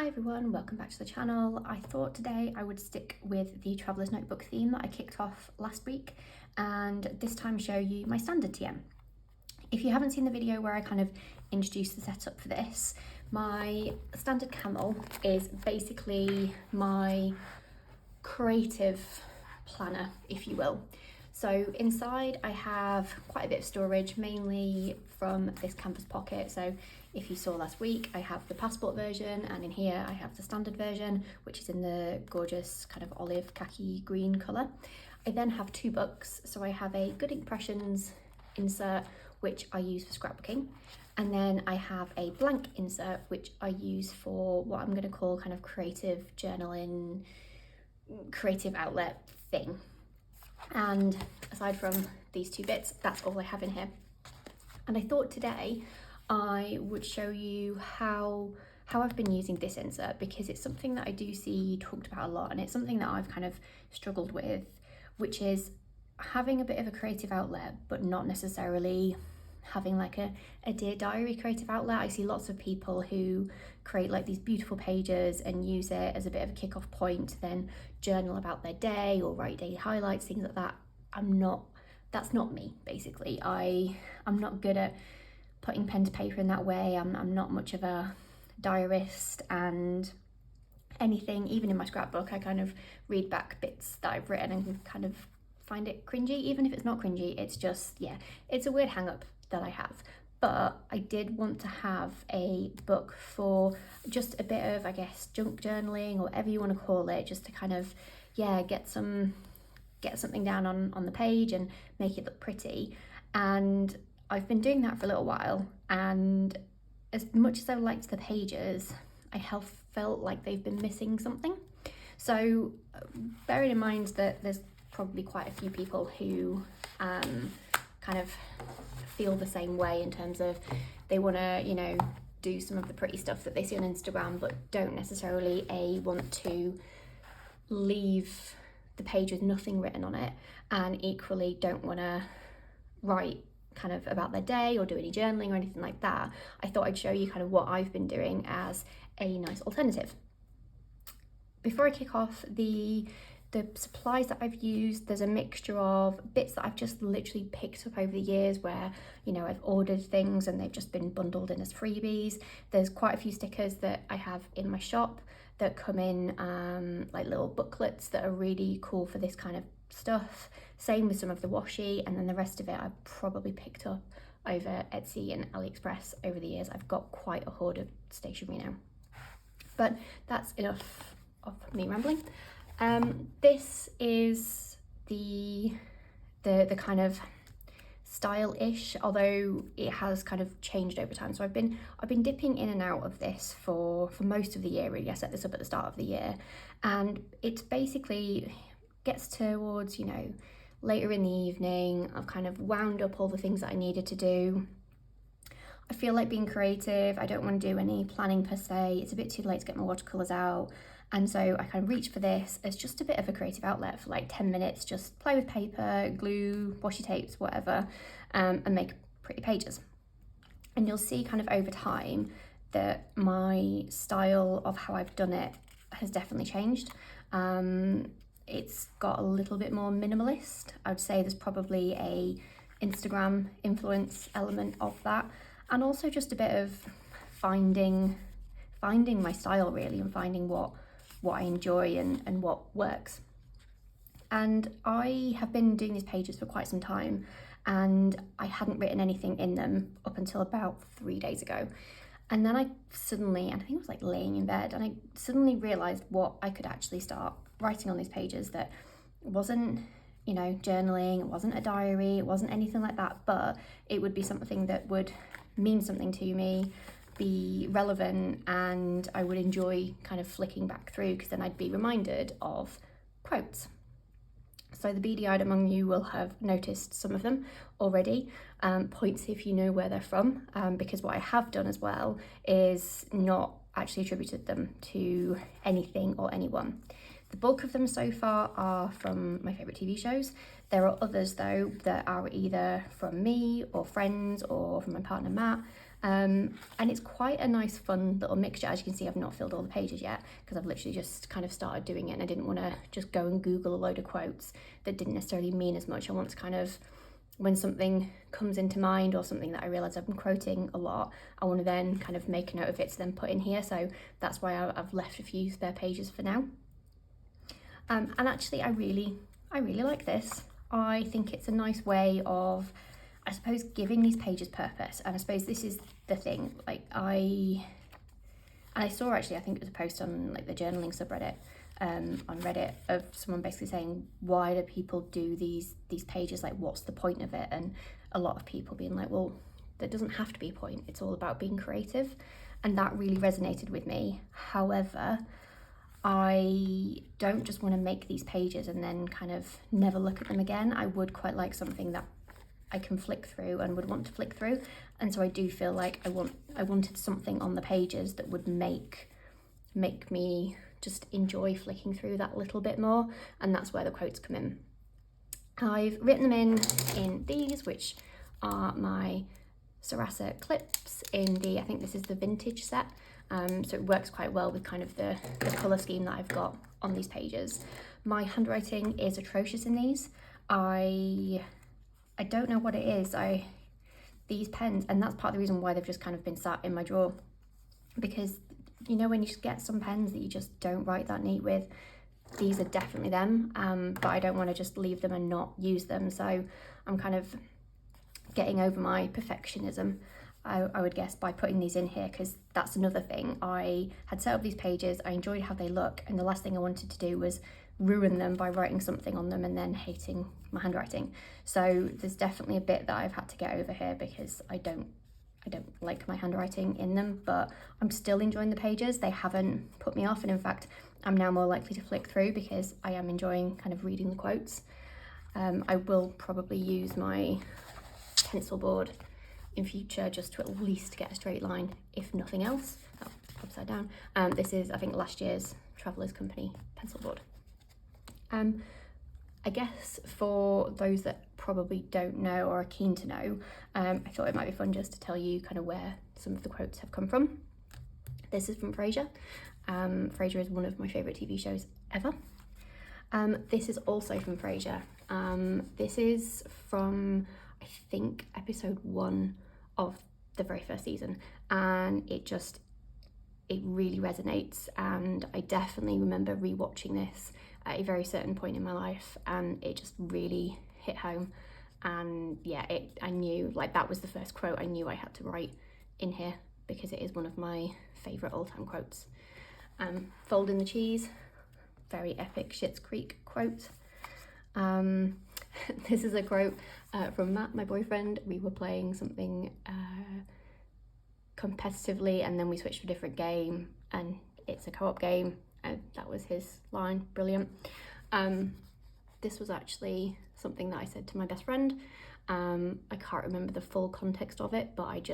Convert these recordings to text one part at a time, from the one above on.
Hi everyone, welcome back to the channel. I thought today I would stick with the Traveller's Notebook theme that I kicked off last week and this time show you my standard TM. If you haven't seen the video where I kind of introduced the setup for this, my standard camel is basically my creative planner, if you will. So inside I have quite a bit of storage, mainly from this canvas pocket. So if you saw last week, I have the passport version, and in here I have the standard version, which is in the gorgeous kind of olive khaki green colour. I then have two books. So I have a Good Impressions insert, which I use for scrapbooking. And then I have a blank insert, which I use for what I'm going to call kind of creative journaling, creative outlet thing. And aside from these two bits, that's all I have in here. And I thought today I would show you how I've been using this insert, because it's something that I do see talked about a lot, and it's something that I've kind of struggled with, which is having a bit of a creative outlet but not necessarily having like a Dear Diary creative outlet. I see lots of people who create like these beautiful pages and use it as a bit of a kick-off point to then journal about their day or write daily highlights, things like that. That's not me, basically. I'm not good at putting pen to paper in that way. I'm not much of a diarist, and anything, even in my scrapbook, I kind of read back bits that I've written and kind of find it cringy. Even if it's not cringy, it's just, yeah, it's a weird hang up that I have. But I did want to have a book for just a bit of, I guess, junk journaling or whatever you want to call it, just to kind of, yeah, get something down on the page and make it look pretty. And I've been doing that for a little while, and as much as I liked the pages, I have felt like they've been missing something. So bearing in mind that there's probably quite a few people who kind of feel the same way in terms of they want to, you know, do some of the pretty stuff that they see on Instagram, but don't necessarily want to leave the page with nothing written on it, and equally don't want to write kind of about their day or do any journaling or anything like that. I thought I'd show you kind of what I've been doing as a nice alternative. Before I kick off, the supplies that I've used, there's a mixture of bits that I've just literally picked up over the years where, you know, I've ordered things and they've just been bundled in as freebies. There's quite a few stickers that I have in my shop that come in like little booklets that are really cool for this kind of stuff. Same with some of the washi, and then the rest of it I've probably picked up over Etsy and AliExpress over the years. I've got quite a hoard of stationery now. But that's enough of me rambling. This is the kind of style-ish, although it has kind of changed over time. So I've been dipping in and out of this for most of the year, really. I set this up at the start of the year, and it's basically gets towards, you know, later in the evening. I've kind of wound up all the things that I needed to do. I feel like being creative. I don't want to do any planning per se. It's a bit too late to get my watercolours out. And so I kind of reached for this as just a bit of a creative outlet for like 10 minutes, just play with paper, glue, washi tapes, whatever, and make pretty pages. And you'll see kind of over time that my style of how I've done it has definitely changed. It's got a little bit more minimalist. I would say there's probably a Instagram influence element of that, and also just a bit of finding my style, really, and finding what I enjoy and what works. And I have been doing these pages for quite some time, and I hadn't written anything in them up until about 3 days ago. And then I suddenly, and I think I was like laying in bed, and I suddenly realized what I could actually start writing on these pages that wasn't, you know, journaling, it wasn't a diary, it wasn't anything like that, but it would be something that would mean something to me, be relevant, and I would enjoy kind of flicking back through, because then I'd be reminded of quotes. So the beady-eyed among you will have noticed some of them already. Points if you know where they're from, because what I have done as well is not actually attributed them to anything or anyone. The bulk of them so far are from my favourite TV shows. There are others though that are either from me or friends or from my partner Matt. And it's quite a nice fun little mixture. As you can see, I've not filled all the pages yet because I've literally just kind of started doing it, and I didn't want to just go and Google a load of quotes that didn't necessarily mean as much. I want to kind of, when something comes into mind or something that I realise I've been quoting a lot, I want to then kind of make a note of it to then put in here. So that's why I've left a few spare pages for now. And actually I really like this. I think it's a nice way of, I suppose, giving these pages purpose. And I suppose this is the thing, like I saw, actually, I think it was a post on like the journaling subreddit on Reddit of someone basically saying, why do people do these pages, like what's the point of it? And a lot of people being like, well, there doesn't have to be a point, it's all about being creative. And that really resonated with me. However, I don't just want to make these pages and then kind of never look at them again. I would quite like something that I can flick through and would want to flick through. And so I do feel like I wanted something on the pages that would make me just enjoy flicking through that little bit more, and that's where the quotes come in. I've written them in these, which are my Sarasa clips in the, I think this is the vintage set, so it works quite well with kind of the colour scheme that I've got on these pages. My handwriting is atrocious in these. I don't know what it is. These pens, and that's part of the reason why they've just kind of been sat in my drawer, because you know when you just get some pens that you just don't write that neat with, these are definitely them, but I don't want to just leave them and not use them. So I'm kind of getting over my perfectionism, I would guess, by putting these in here, because that's another thing. I had set up these pages, I enjoyed how they look, and the last thing I wanted to do was ruin them by writing something on them and then hating my handwriting. So there's definitely a bit that I've had to get over here, because I don't like my handwriting in them, but I'm still enjoying the pages. They haven't put me off, and in fact I'm now more likely to flick through because I am enjoying kind of reading the quotes. I will probably use my pencil board in future just to at least get a straight line, if nothing else. Oh, upside down. This is, I think, last year's Travelers Company pencil board. I guess for those that probably don't know or are keen to know, I thought it might be fun just to tell you kind of where some of the quotes have come from. This is from Frasier. Frasier is one of my favourite TV shows ever. This is also from Frasier. This is from, I think, episode 1 of the very first season, and it really resonates, and I definitely remember rewatching this at a very certain point in my life, and it just really hit home. And yeah, I knew, like, that was the first quote I knew I had to write in here, because it is one of my favourite all-time quotes. Folding the cheese, very epic Schitt's Creek quote. This is a quote from Matt, my boyfriend. We were playing something competitively, and then we switched to a different game, and it's a co-op game, and that was his line. Brilliant. This was actually something that I said to my best friend. I can't remember the full context of it, but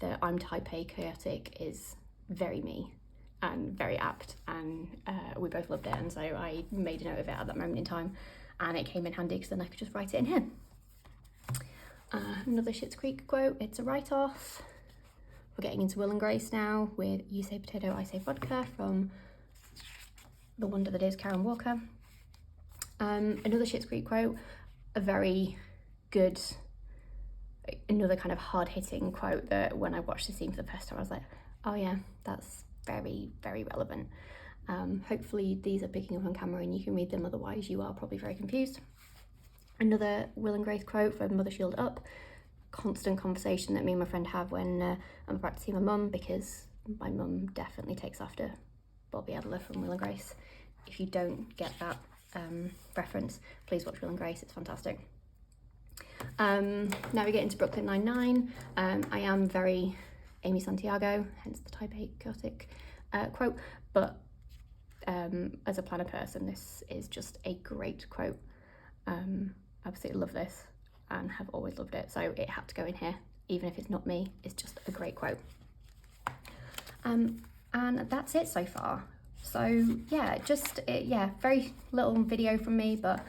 the I'm type A chaotic is very me and very apt, and we both loved it, and so I made a note of it at that moment in time, and it came in handy because then I could just write it in here. Another Schitt's Creek quote, it's a write-off. We're getting into Will and Grace now with You Say Potato, I Say Vodka from The Wonder That Is Karen Walker. Another Schitt's Creek quote, a very good, another kind of hard-hitting quote that when I watched the scene for the first time I was like, oh yeah, that's very, very relevant. Hopefully these are picking up on camera and you can read them, otherwise you are probably very confused. Another Will and Grace quote from Mother Shield Up, constant conversation that me and my friend have when I'm about to see my mum, because my mum definitely takes after Bobby Adler from Will and Grace. If you don't get that reference, please watch Will and Grace, it's fantastic. Now we get into Brooklyn Nine-Nine. I am very Amy Santiago, hence the type A chaotic quote, but as a planner person, this is just a great quote. Absolutely love this and have always loved it, so it had to go in here, even if it's not me. It's just a great quote. And that's it so far. So yeah, very little video from me, but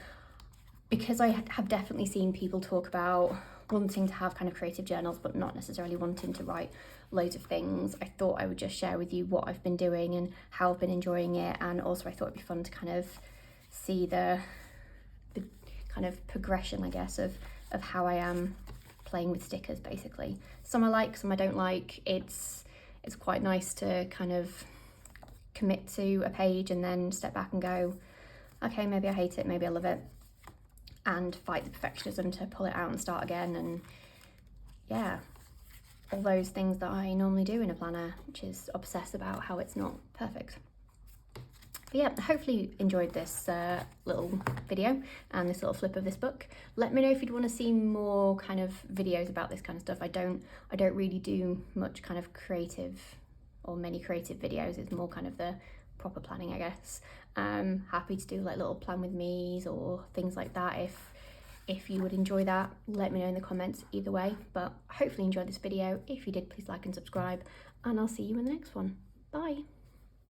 because I have definitely seen people talk about wanting to have kind of creative journals but not necessarily wanting to write loads of things, I thought I would just share with you what I've been doing and how I've been enjoying it. And also I thought it'd be fun to kind of see the kind of progression, I guess, of how I am playing with stickers, basically. Some I like, some I don't like. It's quite nice to kind of commit to a page and then step back and go, okay, maybe I hate it, maybe I love it, and fight the perfectionism to pull it out and start again. And yeah, all those things that I normally do in a planner, which is obsess about how it's not perfect. But yeah, hopefully you enjoyed this little video and this little flip of this book. Let me know if you'd want to see more kind of videos about this kind of stuff. I don't really do much kind of creative or many creative videos. It's more kind of the proper planning, I guess. Happy to do like little plan with me's or things like that. If you would enjoy that, let me know in the comments either way. But hopefully you enjoyed this video. If you did, please like and subscribe, and I'll see you in the next one. Bye.